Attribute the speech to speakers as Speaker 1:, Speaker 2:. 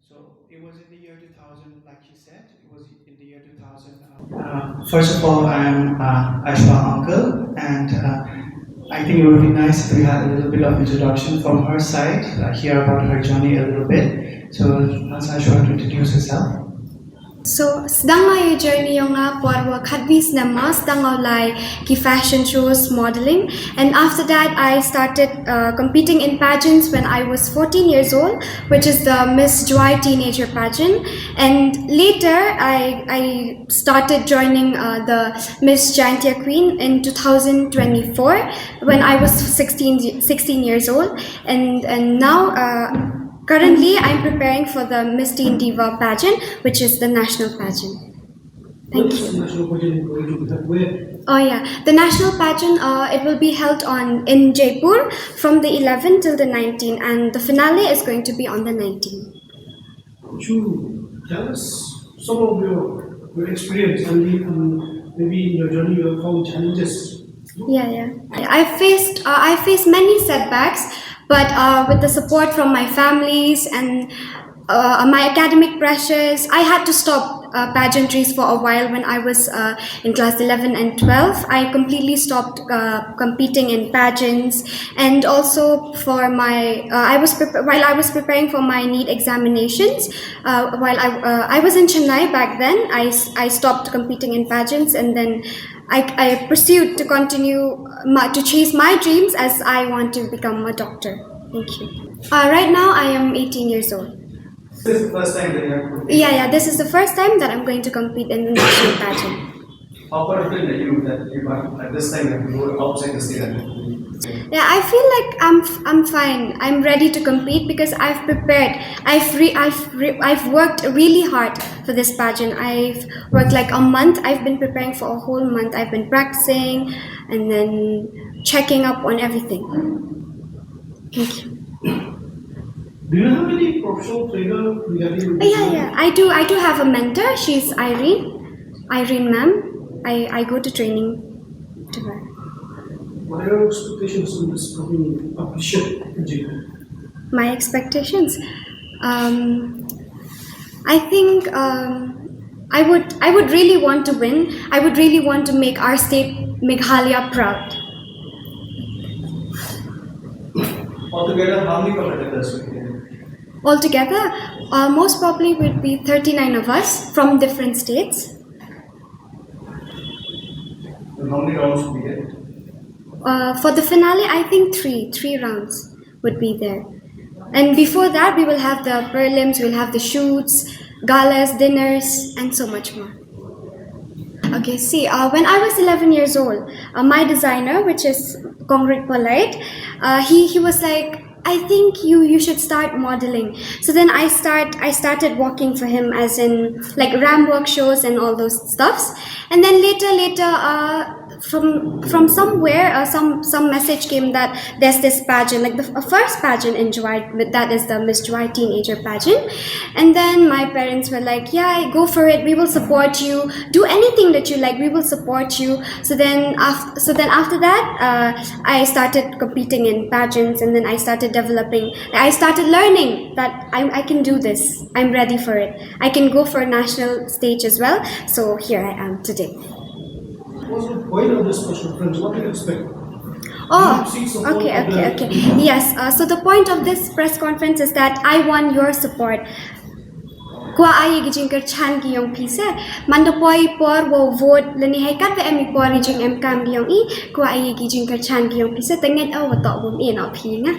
Speaker 1: So it was in the year 2000, like she said, it was in the year 2000. First of all, I'm Aishwa's uncle, and I think it would be nice if we had a little bit of introduction from her side, hear about her journey a little bit. So ask Aishwa to introduce herself.
Speaker 2: So, sedang ngayon journey yung nga puarwa kadvis na mas sedang ngawlay ki fashion shows modeling, and after that I started competing in pageants when I was 14 years old, which is the Miss Joy Teenager pageant, and later I started joining the Miss Giantia Queen in 2024 when I was 16 years old, and now currently, I'm preparing for the Miss Teen Diva pageant, which is the national pageant. Thank you.
Speaker 3: National pageant going to be held where?
Speaker 2: Oh yeah, the national pageant. It will be held in Jaipur from the 11th till the 19th, and the finale is going to be on the 19th.
Speaker 3: Could you tell us some of your experience and maybe in your journey you have found challenges?
Speaker 2: Yeah. I faced many setbacks. But with the support from my families and my academic pressures, I had to stop pageantries for a while when I was in class 11 and 12. I completely stopped competing in pageants, and also for my while I was preparing for my NEET examinations. While I was in Chennai back then, I stopped competing in pageants, and then I pursued to continue to chase my dreams as I want to become a doctor. Thank you. Right now I am 18 years old.
Speaker 3: This is the first time that you have competed?
Speaker 2: Yeah. This is the first time that I'm going to compete in the national pageant.
Speaker 3: How confident are you that you at this time you have to go outside the state?
Speaker 2: Yeah, I feel like I'm fine. I'm ready to compete because I've prepared. I've worked really hard for this pageant. I've worked like a month. I've been preparing for a whole month. I've been practicing and then checking up on everything. Thank you.
Speaker 3: Do you have any professional trainer regarding?
Speaker 2: Yeah. I do have a mentor. She's Irene ma'am. I go to training to her.
Speaker 3: What are your expectations on this coming competition in Jaipur?
Speaker 2: My expectations. I think I would really want to win. I would really want to make our state Meghalaya proud.
Speaker 3: Altogether, how many competitors will be there?
Speaker 2: Altogether, most probably would be 39 of us from different states.
Speaker 3: And how many rounds will be there?
Speaker 2: For the finale, I think three rounds would be there. And before that, we will have the prelims, we'll have the shoots, galas, dinners, and so much more. Okay, see, when I was 11 years old, my designer, which is Kongrik Polite, he was like, I think you should start modeling. So then I started walking for him, as in like ram work shows and all those stuffs. And then later, from somewhere, some message came that there's this pageant, like the first pageant in Joy, that is the Miss Joy Teenager pageant. And then my parents were like, yeah, go for it. We will support you. Do anything that you like. We will support you. So then after that, I started competing in pageants, and then I started learning that I can do this. I'm ready for it. I can go for a national stage as well. So here I am today.
Speaker 3: What's the point of this press conference? What do you expect?
Speaker 2: Okay. Yes. So the point of this press conference is that I want your support. Kwa ay JINGKYRSHAN giyong pisa. Mandopoi por wo vote leni haikat ve emi por jing em kam giyong I. Kwa ay JINGKYRSHAN giyong pisa. Tengen aw watok bum in au pi nga.